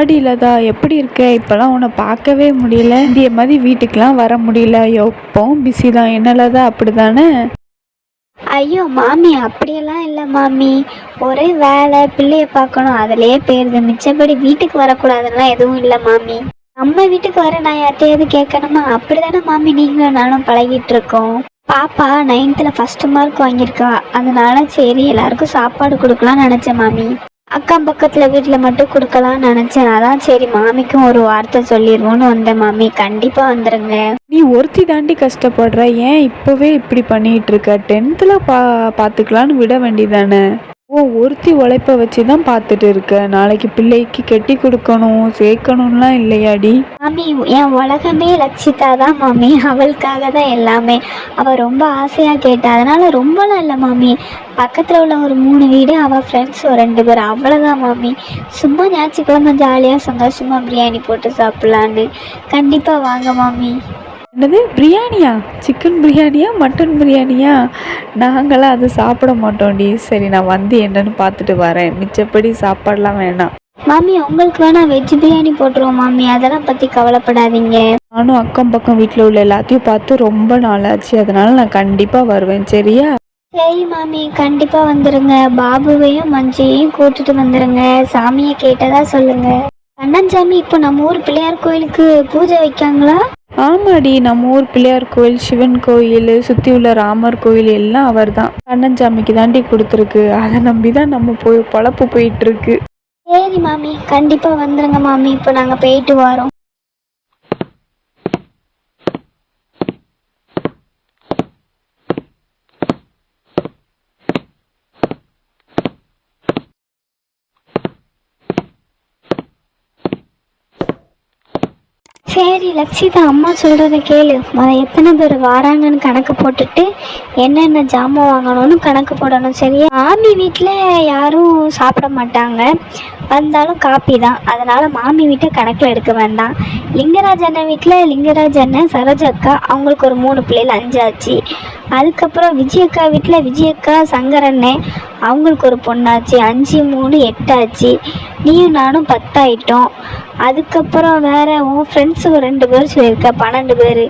வாடி லதா, எப்படி இருக்க? இப்போலாம் உன்னை பார்க்கவே முடியல. இந்திய மாதிரி வீட்டுக்கெலாம் வர முடியல. எப்பவும் பிஸி தான். என்ன லதா, அப்படி தானே? ஐயோ மாமி, அப்படியெல்லாம் இல்லை மாமி. ஒரே வேலை, பிள்ளைய பார்க்கணும், அதிலேயே போயிருது. மிச்சப்படி வீட்டுக்கு வரக்கூடாதுலாம் எதுவும் இல்லை மாமி. நம்ம வீட்டுக்கு வர நான் யார்ட்டையாவது கேட்கணுமா? அப்படிதானே மாமி நீங்களும் நானும் பழகிட்டு இருக்கோம். பாப்பா 9th ஃபர்ஸ்ட் மார்க் வாங்கியிருக்கா, அதனால சரி எல்லாருக்கும் சாப்பாடு கொடுக்கலாம்னு நினச்சேன் மாமி. அக்கம் பக்கத்தில் வீட்டில் மட்டும் கொடுக்கலாம்னு நினச்சேன். அதான் சரி மாமிக்கும் ஒரு வார்த்தை சொல்லிடுவோன்னு வந்தேன் மாமி. கண்டிப்பாக வந்துடுங்க. நீ ஒருத்தி தாண்டி கஷ்டப்படுற. ஏன் இப்போவே இப்படி பண்ணிகிட்டு இருக்க? 10th பார்த்துக்கலான்னு விட வேண்டியதானே? ஒருத்தி உழைப்ப வச்சு தான் பார்த்துட்டு இருக்க. நாளைக்கு பிள்ளைக்கு கெட்டி கொடுக்கணும், சேர்க்கணும்லாம் இல்லையாடி? மாமி, என் உலகமே லட்சிதா தான் மாமி. அவளுக்காக தான் எல்லாமே. அவள் ரொம்ப ஆசையாக கேட்டா, அதனால ரொம்பலாம் இல்லை மாமி. பக்கத்தில் உள்ள ஒரு 3 வீடு, அவள் ஃப்ரெண்ட்ஸ் ஒரு 2 பேர், அவ்வளோதான் மாமி. சும்மா ஞாயிற்றுக்கிழமை ஜாலியாக சந்தோஷமாக பிரியாணி போட்டு சாப்பிட்லான்னு. கண்டிப்பாக வாங்க மாமி. என்னது, பிரியாணியா? சிக்கன் பிரியாணியா, மட்டன் பிரியாணியா? நாங்களாம் அது சாப்பிட மாட்டோம்டி. சரி, நான் வந்து என்னன்னு பார்த்துட்டு வரேன். மிச்சப்படி சாப்பாடெலாம் வேணாம் மாமி. உங்களுக்கு வேணா வெஜ் பிரியாணி போட்டுருவோம் மாமி, அதெல்லாம் பற்றி கவலைப்படாதீங்க. நானும் அக்கம் பக்கம் வீட்டில் உள்ள எல்லாத்தையும் பார்த்து ரொம்ப நாளாச்சு. அதனால நான் கண்டிப்பாக வருவேன். சரியா? சரி மாமி, கண்டிப்பாக வந்துடுங்க. பாபுவையும் மஞ்சையும் கூட்டிட்டு வந்துடுங்க. சாமியை கேட்டதா சொல்லுங்க. கண்ணன்சாமி, இப்போ நம்ம ஊர் பிள்ளையார் கோயிலுக்கு பூஜை வைக்காங்களா? ஆமாடி, நம்ம ஊர் பிள்ளையார் கோயில், சிவன் கோயில், சுற்றி உள்ள ராமர் கோயில் எல்லாம் அவர் தான். கண்ணன்சாமிக்கு தாண்டி கொடுத்துருக்கு. அதை நம்பி தான் நம்ம பொழப்பு போயிட்டு இருக்கு. சரி மாமி, கண்டிப்பாக வந்துடுங்க மாமி. இப்போ நாங்கள் போயிட்டு வரோம். சரி லக்ஷிதா, அம்மா சொல்கிறத கேளு. எத்தனை பேர் வராங்கன்னு கணக்கு போட்டுட்டு என்னென்ன ஜாமான் வாங்கணும்னு கணக்கு போடணும். சரியா? மாமி வீட்டில் யாரும் சாப்பிட மாட்டாங்க, வந்தாலும் காப்பி தான். அதனால் மாமி வீட்டை கணக்கில் எடுக்க வேண்டாம். லிங்கராஜ் அண்ணன் வீட்டில் லிங்கராஜ் அண்ணன், சரோஜக்கா, அவங்களுக்கு ஒரு 3 பிள்ளைகள், 5 ஆச்சு. அதுக்கப்புறம் விஜயக்கா வீட்டில் விஜயக்கா, சங்கரண்ணே, அவங்களுக்கு ஒரு பொண்ணாச்சு. 5 3 8 ஆச்சு. நீயும் நானும் 10 ஆயிட்டோம். அதுக்கப்புறம் வேறு உன் ஃப்ரெண்ட்ஸு ஒரு 2 பேர் சொல்லியிருக்க, 12 பேர்.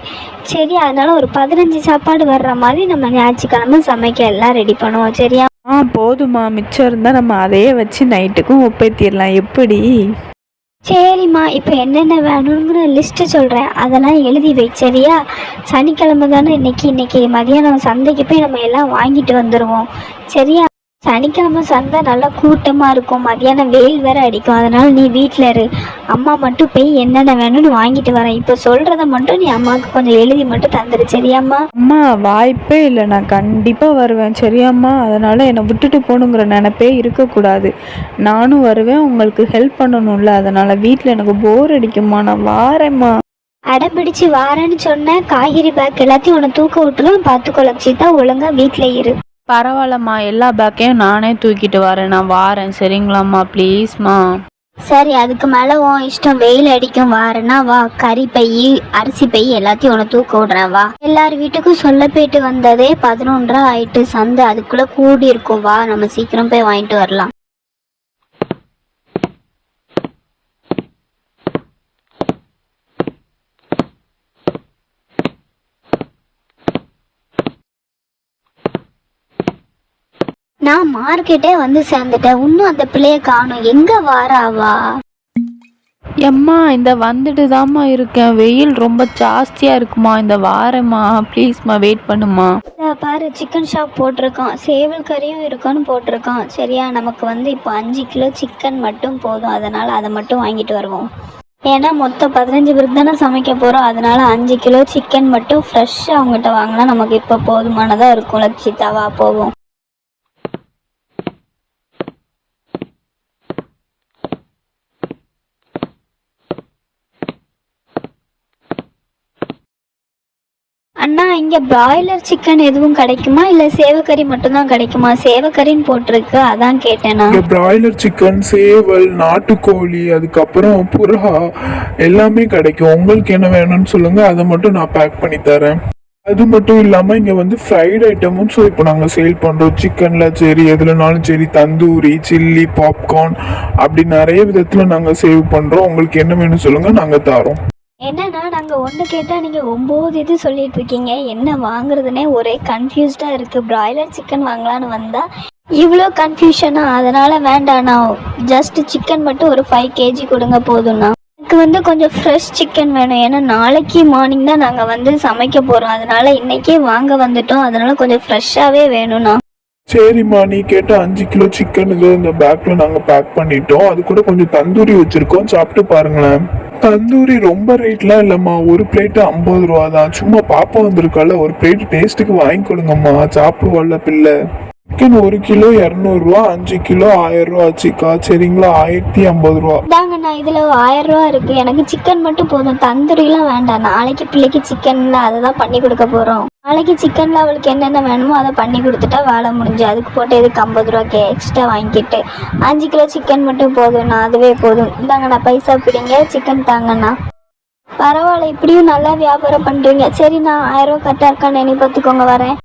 சரி, அதனால் ஒரு 15 சாப்பாடு வர்ற மாதிரி நம்ம ஞாயிற்றுக்கிழமை சமைக்க எல்லாம் ரெடி பண்ணுவோம். சரியா? போதுமா, மிச்சம் இருந்தால் நம்ம அதையே வச்சு நைட்டுக்கும் ஒப்பேத்திடலாம். எப்படி? சரிம்மா, இப்போ என்னென்ன வேணுங்கிற லிஸ்ட்டு சொல்கிறேன், அதெல்லாம் எழுதி வை. சரியா? சனிக்கிழமை தானே இன்னைக்கு மதியானம் சந்தைக்கு போய் நம்ம எல்லாம் வாங்கிட்டு வந்துடுவோம். சரியா? சனிக்கிழமை சந்தை நல்லா கூட்டமாக இருக்கும், மதியானம் வெயில் வேறு அடிக்கும். அதனால் நீ வீட்டில் இரு. அம்மா மட்டும் போய் என்னென்ன வேணும்னு வாங்கிட்டு வரேன். இப்போ சொல்கிறத மட்டும் நீ அம்மாவுக்கு கொஞ்சம் எழுதி மட்டும் தந்துடு. சரியாம்மா? அம்மா, வாய்ப்பே இல்லை. நான் கண்டிப்பாக வருவேன். சரியாம்மா? அதனால் என்னை விட்டுட்டு போகணுங்கிற நினைப்பே இருக்கக்கூடாது. நானும் வருவேன், உங்களுக்கு ஹெல்ப் பண்ணணும்ல. அதனால் வீட்டில் எனக்கு போர் அடிக்குமா. நான் வாரேம்மா. அடம்பிடிச்சு வாரேன்னு சொன்னேன். காய்கறி பேக் எல்லாத்தையும் உன்னை தூக்க விட்டுரும். பார்த்துக்கோ லட்சிதா, ஒழுங்காக வீட்டில் இரு. பரவாயில்லம்மா, எல்லா பேக்கையும் நானே தூக்கிட்டு வரேன். நான் வாரேன். சரிங்களாம்மா? ப்ளீஸ்மா. சரி, அதுக்கு மேலே உன் இஷ்டம். வெயில் அடிக்கும், வாரேன்னா வா. கறி பை, அரிசி பை எல்லாத்தையும் உன்னை தூக்க விடுறேன், வா. எல்லார் வீட்டுக்கும் சொல்ல போயிட்டு வந்ததே 11:30 ஆயிட்டு. சந்தை அதுக்குள்ளே கூடி இருக்கும். வா, நம்ம சீக்கிரம் போய் வாங்கிட்டு வரலாம். நான் மார்க்கெட்டே வந்து சேர்ந்துட்டேன். இன்னும் அந்த பிள்ளைய காணும். எங்கே வாராவா? எம்மா, இந்த வந்துட்டு தாம்மா இருக்கேன். வெயில் ரொம்ப ஜாஸ்தியாக இருக்குமா. இந்த வாரம்மா, ப்ளீஸ்மா, வெயிட் பண்ணுமா. பாரு, சிக்கன் ஷாப் போட்டிருக்கான். சேவல் கறியும் இருக்குன்னு போட்டிருக்கான். சரியா? நமக்கு இப்போ 5 கிலோ சிக்கன் மட்டும் போதும். அதனால் அதை மட்டும் வாங்கிட்டு வருவோம். ஏன்னா மொத்தம் 15 பேருக்கு தானே சமைக்க போகிறோம். அதனால் 5 கிலோ சிக்கன் மட்டும் ஃப்ரெஷ்ஷாக அவங்ககிட்ட வாங்கினா நமக்கு இப்போ போதுமானதாக இருக்கும். லட்சிதாவா, போவோம். அண்ணா, இங்கே பிராய்லர் சிக்கன் எதுவும் கிடைக்குமா, இல்லை சேவக்கறி மட்டும்தான் கிடைக்குமா? சேவக்கறின்னு போட்டிருக்கு, அதான் கேட்டேனா. பிராய்லர் சிக்கன், சேவல், நாட்டுக்கோழி, அதுக்கப்புறம் புறா எல்லாமே கிடைக்கும். உங்களுக்கு என்ன வேணும்னு சொல்லுங்க, அதை மட்டும் நான் பேக் பண்ணி தரேன். அது மட்டும் இல்லாமல் இங்கே வந்து ஃப்ரைட் ஐட்டமும் ஸோ இப்போ நாங்கள் சேல் பண்ணுறோம். சிக்கனில் சரி, எதுலனாலும் சரி, தந்தூரி, சில்லி, பாப்கார்ன் அப்படி நிறைய விதத்தில் நாங்கள் சேவ் பண்ணுறோம். உங்களுக்கு என்ன வேணும் சொல்லுங்கள், நாங்கள் தரோம். என்னன்னா நாங்கள் ஒன்று கேட்டால் நீங்கள் 9 இது சொல்லிட்டு இருக்கீங்க. என்ன வாங்குறதுனே ஒரே கன்ஃபியூஸ்டாக இருக்குது. பிராய்லர் சிக்கன் வாங்கலான்னு வந்தால் இவ்வளோ கன்ஃபியூஷனா? அதனால் வேண்டாண்ணா, ஜஸ்ட் சிக்கன் மட்டும் ஒரு 5 kg கொடுங்க போதும்ண்ணா. எனக்கு வந்து கொஞ்சம் ஃப்ரெஷ் சிக்கன் வேணும். ஏன்னா நாளைக்கு மார்னிங் தான் நாங்கள் வந்து சமைக்க போகிறோம். அதனால் இன்றைக்கே வாங்க வந்துட்டோம். அதனால் கொஞ்சம் ஃப்ரெஷ்ஷாகவே வேணும்ண்ணா. சரிம்மா, நீ கேட்ட 5 கிலோ சிக்கன் இது இந்த பேக்கில் நாங்கள் பேக் பண்ணிட்டோம். அது கூட கொஞ்சம் தந்தூரி வச்சுருக்கோம், சாப்பிட்டு பாருங்களேன். தந்தூரி ரொம்ப ரேட்லாம் இல்லைம்மா, ஒரு பிளேட்டு 50 ரூபா தான். சும்மா பாப்பா வந்திருக்கால, ஒரு பிளேட் டேஸ்ட்டுக்கு வாங்கி கொடுங்கம்மா, சாப்பிடுவாள்ல பிள்ளை. சிக்கன் 1 கிலோ 200 ரூபா, 5 கிலோ 1000 ரூபா ஆச்சுக்கா. சரிங்களா, 1050 ரூபா. தாங்கண்ணா, இதில் 1000 ரூபா இருக்குது. எனக்கு சிக்கன் மட்டும் போதும், தந்தூரிலாம் வேண்டாம். நாளைக்கு பிள்ளைக்கு சிக்கனில் அதை தான் பண்ணி கொடுக்க போகிறோம். நாளைக்கு சிக்கனில் அவளுக்கு என்னென்ன வேணுமோ அதை பண்ணி கொடுத்துட்டா வேலை முடிஞ்சு. அதுக்கு போட்டு எதுக்கு 50 ரூபாய்க்கு எக்ஸ்ட்ரா வாங்கிக்கிட்டு 5 கிலோ சிக்கன் மட்டும் போதும்ண்ணா, அதுவே போதும். இந்தாங்கண்ணா, பைசா பிடிங்க, சிக்கன் தாங்கண்ணா. பரவாயில்ல, இப்படியும் நல்லா வியாபாரம் பண்ணுறீங்க. சரி, நான் 1000 ரூபா கரெக்டாக இருக்கான்னு எண்ணி பார்த்துக்கோங்க, வரேன்.